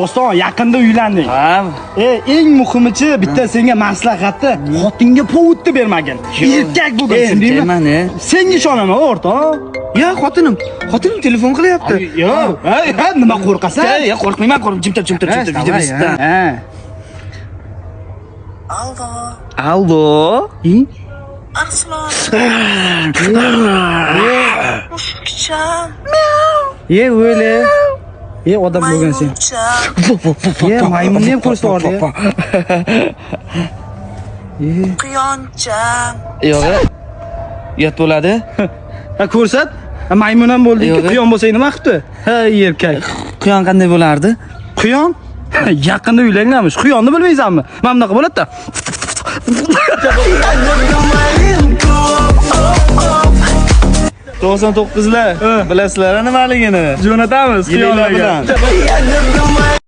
Do'ston, yaqinda uylanding. Ha. Eng muhimichi bitta senga maslahati, xotinga povutni bermagin. Erkak bo'lgin, tushundingmi? Mani. Senga ishonaman, o'rtoq. Ya xotinim telefon qilyapti. Yo'q, nima qo'rqasan? Ya qo'rqmayman, jimtir videosidan. Ha. Allo. Arslan. Mushukcham. Ye, o'yle. Odam bo'lgan sen. Ye, maymunni ham ko'rsatib yubordi. Quyoncham. Yo'q. Yot bo'ladi. Ha, ko'rsat. Maymun ham bo'ldi, Yo'q. quyon bo'lsa nima qilibdi? Ha, erkak. Quyon qanday bo'lardi? Quyon? Yaqinda uylanganmiz. Quyonni bilmaysanmi? Mana bunaqa bo'ladi-da. 99lar. Bilasizlar nimaligini? Jo'natamiz Yilinglar quyonlarga. bilan.